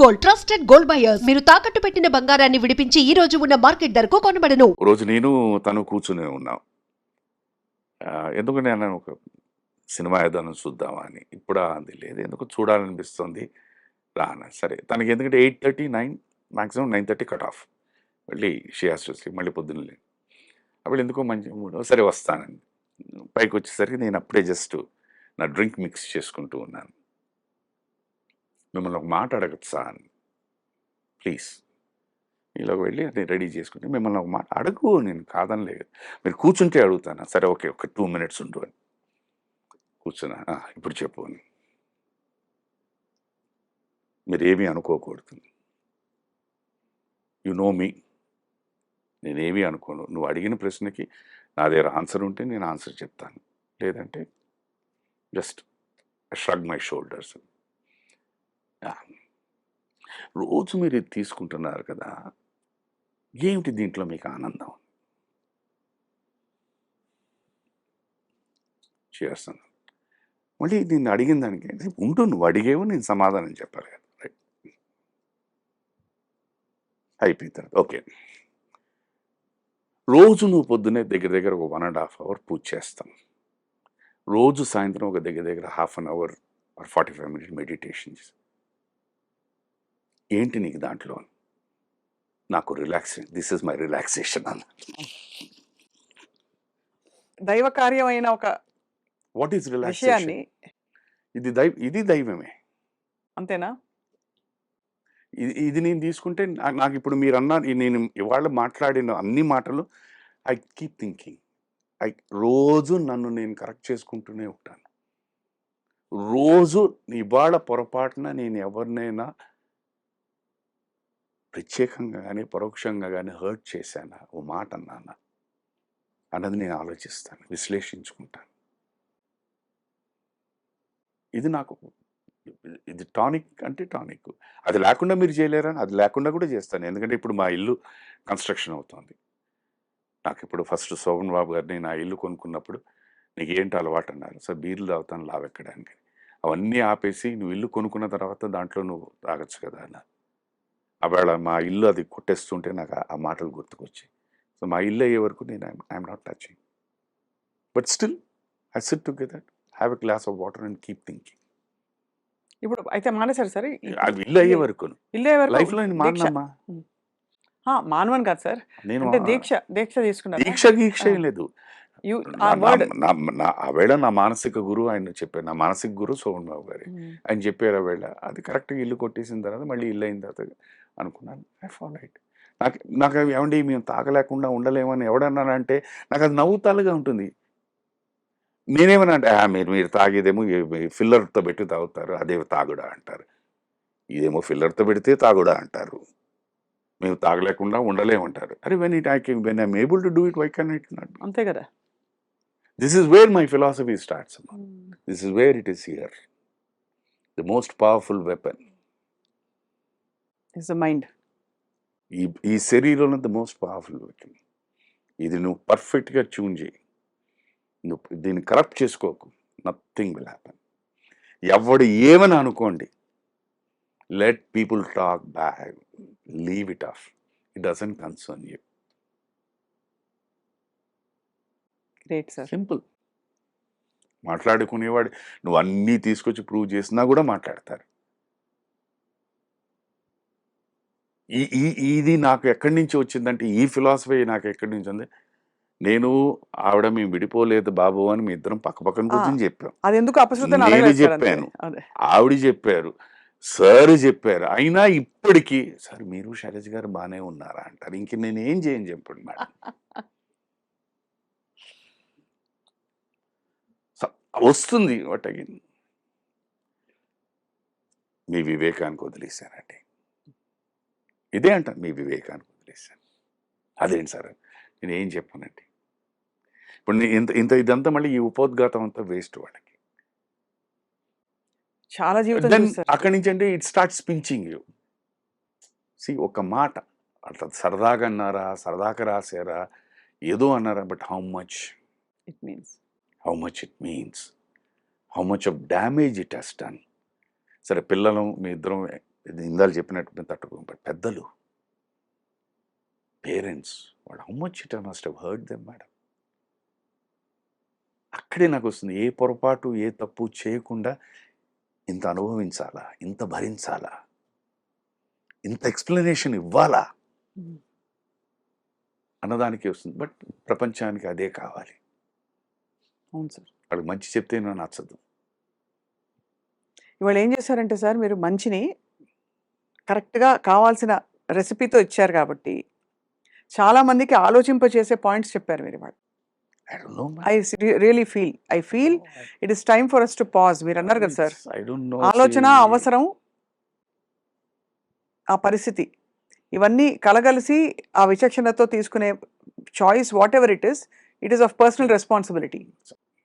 Gold, trusted gold buyers. మీరు తాకట్టు పెట్టిన బంగారాన్ని విడిపించి ఈ రోజు ఉన్న మార్కెట్ ధరకు కొనబడను. రోజు నేను తను కూర్చుని ఉన్నాం. ఎందుకంటే నేను ఒక సినిమా ఏదైనా చూద్దామా అని. ఇప్పుడు అంది లేదు, ఎందుకు చూడాలనిపిస్తుంది రానా. సరే తనకి ఎందుకంటే 8:30 9 మ్యాక్సిమం 9:30 కట్ ఆఫ్. మళ్ళీ షీ హాస్ టు స్లీప్. మళ్ళీ పొద్దున్న లేదు. అప్పుడు ఎందుకో మంచి మూడ్, సరే వస్తానండి. పైకి వచ్చేసరికి నేను అప్పుడే జస్ట్ నా డ్రింక్ మిక్స్ చేసుకుంటూ ఉన్నాను. మిమ్మల్ని ఒక మాట అడగచ్చా అని, ప్లీజ్. మీలోకి వెళ్ళి అది రెడీ చేసుకుంటే మిమ్మల్ని ఒక మాట అడుగు, నేను కాదనలేదు. మీరు కూర్చుంటే అడుగుతాను. సరే ఓకే, ఒక 2 minutes ఉండు అని కూర్చున్నా. ఇప్పుడు చెప్పు అని. మీరు ఏమీ అనుకోకూడదు. యు నో మీ. నేనేమీ అనుకోను. నువ్వు అడిగిన ప్రశ్నకి నా దగ్గర ఆన్సర్ ఉంటే నేను ఆన్సర్ చెప్తాను, లేదంటే జస్ట్ షగ్ మై షోల్డర్స్. రోజు మీరు ఇది తీసుకుంటున్నారు కదా, ఏమిటి దీంట్లో మీకు ఆనందం చేస్తాను. మళ్ళీ నేను అడిగిన దానికి ఉంటూ నువ్వు అడిగేవు, నేను సమాధానం చెప్పాలి కదా. రైట్, అయిపోయిన తర్వాత ఓకే. రోజు నువ్వు పొద్దున్నే దగ్గర దగ్గర ఒక 1.5 hour పూజ చేస్తాం. రోజు సాయంత్రం ఒక దగ్గర దగ్గర 1/2 hour or 45 minutes మెడిటేషన్. ఏంటి నీకు దాంట్లో? నాకు relaxation, this is my relaxation అన్న. దైవ కార్యమైన ఒక వాట్ ఈస్ విషయాన్ని రిలాక్సేషన్? ఇది దైవమే, అంతేనా? ఇది నేను తీసుకుంటే నాకు ఇప్పుడు మీరు అన్నారు, నేను ఇవాళ మాట్లాడిన అన్ని మాటలు ఐ కీప్ థింకింగ్. రోజు నన్ను నేను కరెక్ట్ చేసుకుంటూనే ఉంటాను. రోజు ఇవాళ పొరపాటున నేను ఎవరినైనా ప్రత్యేకంగా కానీ పరోక్షంగా కానీ హర్ట్ చేశానా, ఓ మాట అన్నానా అన్నది నేను ఆలోచిస్తాను, విశ్లేషించుకుంటాను. ఇది నాకు, ఇది టానిక్ అంటే టానిక్. అది లేకుండా మీరు చేయలేరని, అది లేకుండా కూడా చేస్తాను. ఎందుకంటే ఇప్పుడు మా ఇల్లు కన్స్ట్రక్షన్ అవుతుంది. నాకు ఇప్పుడు ఫస్ట్ శోభన్ బాబు గారిని నా ఇల్లు కొనుక్కున్నప్పుడు నీకు ఏంటి అలవాటు అన్నారు. సార్ బీర్లు తాగుతాను లావెక్కడానికి. అవన్నీ ఆపేసి నువ్వు ఇల్లు కొనుక్కున్న తర్వాత దాంట్లో నువ్వు తాగొచ్చు కదా అన్న. అవాళ మా ఇల్లు అది కొట్టేస్తుంటే నాకు ఆ మాటలు గుర్తుకొచ్చాయి. సో మా ఇల్లు అయ్యే వరకు నేను I'm not touching, but still I SIT together, have a glass of water and keep thinking. ఇప్పుడు అయితే మానేశారు సార్? అది ఇల్లు అయ్యే వరకు లైఫ్లో నేను మానమ్మా. మానవన్ కాదు సార్, నేను అంటే దీక్ష తీసుకున్నారు. దీక్ష ఏం లేదు. ఆవేళ నా మానసిక గురువు ఆయన చెప్పారు. నా మానసిక గురువు శోభన్ బాబు గారు ఆయన చెప్పారు. ఆవేళ అది కరెక్ట్గా ఇల్లు కొట్టేసిన తర్వాత మళ్ళీ ఇల్లు అయిన తర్వాత అనుకున్నాను, ఐ ఫాలో ఇట్. నాకు ఏమండి మేము తాగలేకుండా ఉండలేమని ఎవడన్నానంటే నాకు అది నవ్వుతాలుగా ఉంటుంది. నేనేమన్నా అంటే మీరు తాగేదేమో ఫిల్లర్తో పెట్టి తాగుతారు, అదే తాగుడా అంటారు. ఇదేమో ఫిల్లర్తో పెడితే తాగుడా అంటారు, మేము తాగలేకుండా ఉండలేమంటారు. అరే when I'm able to do it, why can it not? అంతే కదా. This is where my philosophy starts. This is where it is here. The most powerful weapon is the mind. ఈ శరీరంలో ద మోస్ట్ పవర్ఫుల్ వెపన్. ఇది నువ్వు పర్ఫెక్ట్గా tune చేయి, నువ్వు దీన్ని కరప్ట్ చేసుకోకు, నథింగ్ విల్ హ్యాపన్. ఎవడు ఏమని అనుకోండి, let people talk bad, leave it off, it doesn't concern you. Great sir. Simple. మాట్లాడుకునేవాడు నువ్వు అన్నీ తీసుకొచ్చి ప్రూవ్ చేసినా కూడా మాట్లాడతారు. ఇది నాకు ఎక్కడి నుంచి వచ్చిందంటే, ఈ ఫిలాసఫీ నాకు ఎక్కడి నుంచి ఉంది. నేను ఆవిడ మేము విడిపోలేదు బాబు అని మీ ఇద్దరం పక్కపక్కన కూర్చొని చెప్పాం. అది ఎందుకు నేను చెప్పాను, ఆవిడ చెప్పారు, సార్ చెప్పారు. అయినా ఇప్పటికీ సార్ మీరు శైలజ గారు బాగానే ఉన్నారా అంటారు. ఇంక నేను ఏం చేయను చెప్పండి మేడం. వస్తుంది బట్ అగైన్ మీ వివేకానికి వదిలేశానండి. ఇదే అంటాను, మీ వివేకానికి వదిలేశాను. అదేంటి సార్ నేను ఏం చెప్పానండి. ఇప్పుడు నేను ఇదంతా మళ్ళీ ఈ ఉపోద్ఘాతం అంతా వేస్ట్ వాళ్ళకి. చాలా జీవితం అక్కడి నుంచి అంటే ఇట్ స్టార్ట్స్ పించింగ్ యూ. ఒక మాట అట్లా సరదాగా అన్నారా, సరదాగా రాశారా, ఏదో అన్నారా, but how much it means, how much of damage it has done. సరే పిల్లలు మీ ఇద్దరం ఇది ఇందాక చెప్పినట్టు మేము తట్టుకోం. బట్ పెద్దలు, పేరెంట్స్, వాళ్ళు how much it must have hurt them madam. అక్కడే నాకు వస్తుంది, ఏ పొరపాటు ఏ తప్పు చేయకుండా ఇంత అనుభవించాలా, ఇంత భరించాలా, ఇంత ఎక్స్ప్లెనేషన్ ఇవ్వాలా Mm. అన్నదానికి వస్తుంది. బట్ ప్రపంచానికి అదే కావాలి. అవును సార్. వాళ్ళకి మంచి చెప్తే నాకు నచ్చదు. ఇవాళ ఏం చేశారంటే సార్, మీరు మంచిని కరెక్ట్గా కావాల్సిన రెసిపీతో ఇచ్చారు కాబట్టి చాలా మందికి ఆలోచింపచేసే పాయింట్స్ చెప్పారు మీరు ఇవాళ. I don't know, man. I really feel it is time for us to pause. మీరు అన్నారు కదా సార్, I don't know. ఆలోచన, See, అవసరం, ఆ పరిస్థితి, ఇవన్నీ కలగలిసి ఆ విచక్షణతో తీసుకునే choice whatever it is of personal responsibility.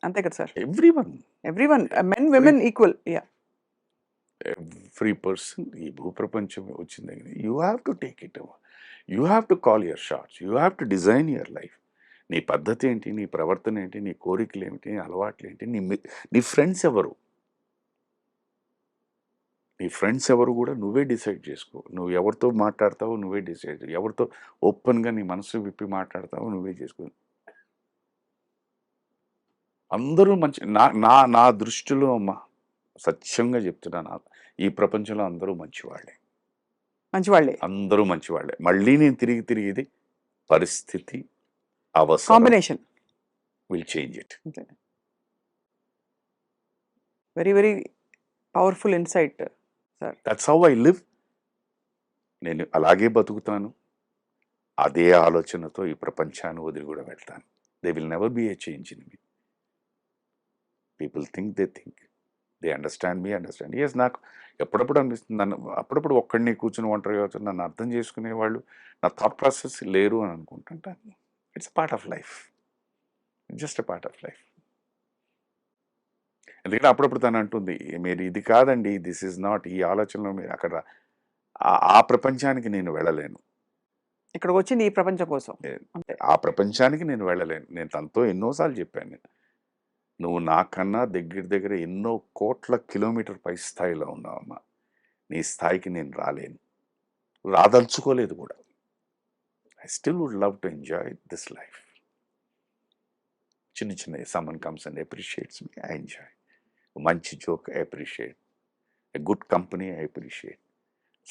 అంతే కదా sir? everyone, everyone, men women equal. Yeah, every person, ఈ భూప్రపంచం వచ్చిన దగ్గర you have to take it. You have to call your shots. You have to design your life. నీ పద్ధతి ఏంటి, నీ ప్రవర్తన ఏంటి, నీ కోరికలు ఏమిటి, నీ అలవాట్లు ఏంటి, నీ ఫ్రెండ్స్ ఎవరు, నీ ఫ్రెండ్స్ ఎవరు కూడా నువ్వే డిసైడ్ చేసుకో. నువ్వు ఎవరితో మాట్లాడతావో నువ్వే డిసైడ్, ఎవరితో ఓపెన్గా నీ మనసు విప్పి మాట్లాడతావో నువ్వే చేసుకో. అందరూ మంచి, నా నా నా దృష్టిలో అమ్మా, సత్యంగా చెప్తున్నాను, ఈ ప్రపంచంలో అందరూ మంచివాళ్ళే, మంచివాళ్ళే. అందరూ మంచివాళ్ళే. మళ్ళీ నేను తిరిగి ఇది పరిస్థితి, అవసరం combination. Will change it. Very very powerful insight sir. That's how I live. నేను అలాగే బతుకుతాను, అదే ఆలోచనతో ఈ ప్రపంచాన్ని వదిలి కూడా వెళ్తాను. They will never be a change in me. People think they understand me. Yes, నాకు ఎప్పుడప్పుడు అనిపిస్తుంది, నన్ను అప్పుడప్పుడు ఒక్కడిని కూర్చుని ఒంటరిగా కూర్చొని నన్ను అర్థం చేసుకునే వాళ్ళు, నా థాట్ ప్రాసెస్ లేరు అని అనుకుంటుంటాను. It's part of life, just a part of life. ఎందుకంటే అప్పుడప్పుడు తను అంటుంది, మీరు ఇది కాదండి, దిస్ ఈజ్ నాట్, ఈ ఆలోచనలో మీరు అక్కడ ఆ ప్రపంచానికి నేను వెళ్ళలేను, ఇక్కడికి వచ్చింది ఈ ప్రపంచం కోసం. అంతే. ఆ ప్రపంచానికి నేను వెళ్ళలేను. నేను తనతో ఎన్నోసార్లు చెప్పాను, నువ్వు నాకన్నా దగ్గర ఎన్నో కోట్ల కిలోమీటర్ పై స్థాయిలో ఉన్నావమ్మా, నీ స్థాయికి నేను రాలేను, రాదలుచుకోలేదు కూడా. I still would love to enjoy this life. చిన్న someone comes and appreciates me, I enjoy. మంచి joke I appreciate, a good company I appreciate,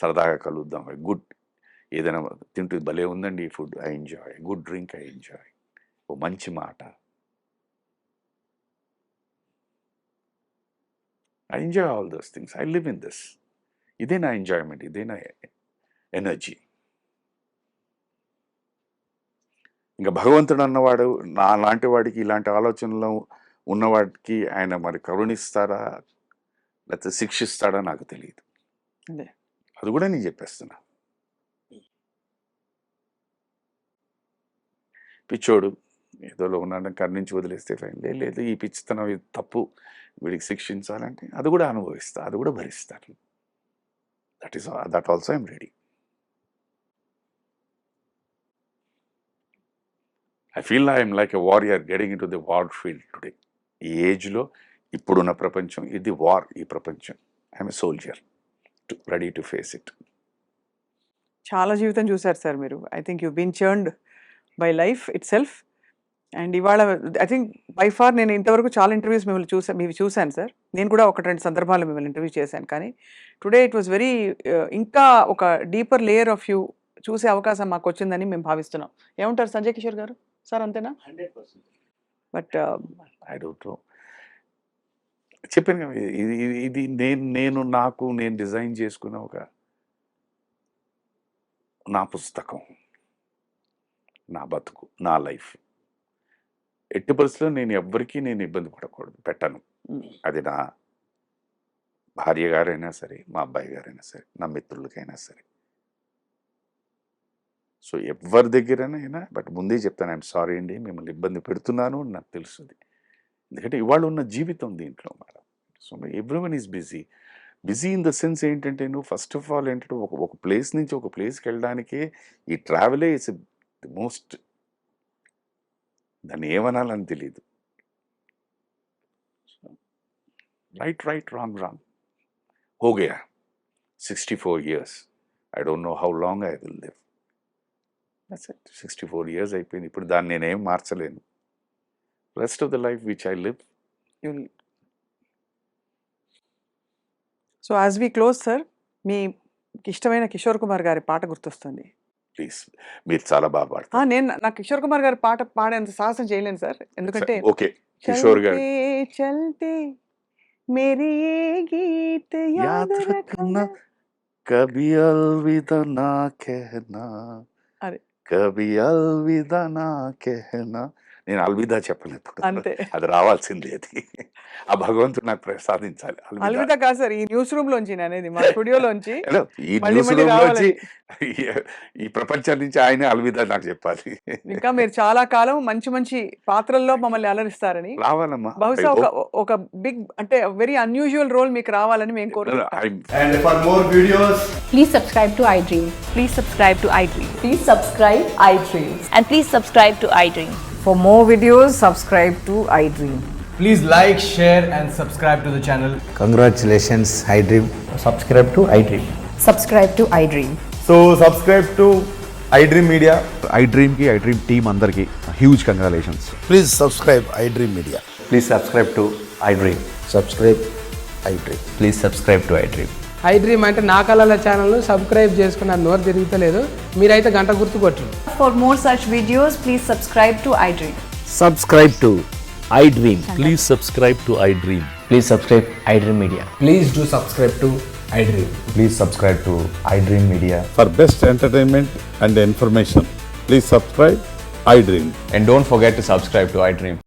సరదాగా కలుద్దాం, ఎ గుడ్ ఏదైనా తింటూ భలే ఉందండి ఈ food, I enjoy, good drink I enjoy, ఓ మంచి మాట I enjoy, all those things. I live in this. ఇదే నా ఎంజాయ్మెంట్, ఇదే నా ఎనర్జీ. ఇంకా భగవంతుడు అన్నవాడు నా లాంటి వాడికి, ఇలాంటి ఆలోచనలో ఉన్నవాడికి ఆయన మరి కరుణిస్తాడా లేకపోతే శిక్షిస్తాడా నాకు తెలియదు. అదే. అది కూడా నేను చెప్పేస్తున్నా. పిచ్చోడు ఏదోలో ఉన్నాడని కరుణించి వదిలేస్తే ఫైన్, లేదు ఈ పిచ్చితనం ఇది తప్పు, వీడికి శిక్షించాలంటే అది కూడా అనుభవిస్తా, అది కూడా భరిస్తాను. That also I'm ready. I feel I'm like a warrior getting in to the war field today. ఈ ఏజ్లో ఇప్పుడున్న ప్రపంచం ఇది వార్, ఈ ప్రపంచం. I'm a soldier ready to face it. చాలా జీవితం చూశారు సార్ మీరు. I think you been churned by life itself. And ఇవాళ ఐ థింక్ బై ఫార్ నేను ఇంతవరకు చాలా ఇంటర్వ్యూస్ మీవి చూశాను సార్. నేను కూడా 1-2 సందర్భాల్లో మిమ్మల్ని ఇంటర్వ్యూ చేశాను. కానీ టుడే ఇట్ వాస్ వెరీ, ఇంకా ఒక డీపర్ లేయర్ ఆఫ్ యూ చూసే అవకాశం మాకు వచ్చిందని మేము భావిస్తున్నాం. ఏమంటారు సంజయ్ కిషోర్ గారు? సార్ అంతేనా? 100%. బట్ ఐ డోంట్ నో, చెప్పాను కదా, ఇది నేను డిజైన్ చేసుకున్న ఒక నా పుస్తకం, నా బతుకు, నా లైఫ్. ఎట్టి పరిస్థితుల్లో నేను ఎవ్వరికీ ఇబ్బంది పెట్టను. అది నా భార్య గారైనా సరే, మా అబ్బాయి గారైనా సరే, నా మిత్రులకైనా సరే. సో ఎవరి దగ్గరైనా బట్ ముందే చెప్తాను, ఐఎమ్ సారీ అండి, మిమ్మల్ని ఇబ్బంది పెడుతున్నాను నాకు తెలుస్తుంది. ఎందుకంటే ఇవాళ ఉన్న జీవితం దీంట్లో madam. So everyone is busy in the sense ఏంటంటే, నువ్వు ఫస్ట్ ఆఫ్ ఆల్ ఏంటంటే ఒక ప్లేస్ నుంచి ఒక ప్లేస్కి వెళ్ళడానికే ఈ ట్రావెలే ఇస్ ది మోస్ట్, దాన్ని ఏమనాలని తెలియదు. రైట్ రాంగ్ హో Gaya. 64 years. I don't know how long I will live. That's it. 64 years అయిపోయింది. ఇప్పుడు దాన్ని నేనేం మార్చలేను. Rest of the life which I live. So as we close sir, మీ ఇష్టమైన కిషోర్ కుమార్ గారి పాట గుర్తొస్తుంది. ప్లీజ్, మీరు చాలా బాగా పాడతారు. నేను నాకు కిషోర్ కుమార్ గారి పాట పాడేంత సాహసం చేయలేను సార్, ఎందుకంటే ఓకే, కిషోర్ గారు చల్తే మేరీ ఏ గీత్ యాద్ రఖనా కభీ అల్విదా నా కెహనా, అదే కభీ అల్విదా నా కెహనా. నేను అల్విదా చెప్పలేదు, అంతే. అది రావాల్సింది. అది ఆ భగవంతుడు నాకు ప్రసాదించాలి. అల్విదా కాదు సార్, ఈ న్యూస్ రూమ్ లోంచి అనేది, మా స్టూడియోలోంచి ఈ న్యూస్ రూమ్ లోంచి, ఈ ప్రపంచం నుంచి ఆయనే అల్విదా నాకు చెప్పాలి. ఇంకా మీరు చాలా కాలం మంచి మంచి పాత్రల్లో మమ్మల్ని అలరిస్తారని, రావాలమ్మా. బహుశా ఒక బిగ్ అంటే వెరీ అన్యూజువల్ రోల్ మీకు రావాలని మేము కోరుకుంటున్నాం. And for more videos, Please subscribe to iDream. Please subscribe to iDream. Please subscribe iDream. And please subscribe to iDream. For more videos, subscribe to iDream. please like, share and subscribe to the channel. Congratulations, iDream. Subscribe to iDream. Subscribe to iDream. So subscribe to iDream Media. iDream team andarki huge congratulations. Please subscribe iDream Media. Please subscribe to iDream. Subscribe iDream. Please subscribe to iDream. iDream అంటే నా కళల ఛానల్ను subscribe చేసుకున్న నోరు తిరుగుతలేదు, మీరైతే గంట గుర్తు కొట్టండి. For more such videos, please subscribe to iDream. Subscribe to iDream. Please subscribe to iDream. Please subscribe iDream Media. Please do subscribe to iDream. Please subscribe to iDream Media. For best entertainment and information, please subscribe iDream. And don't forget to subscribe to iDream.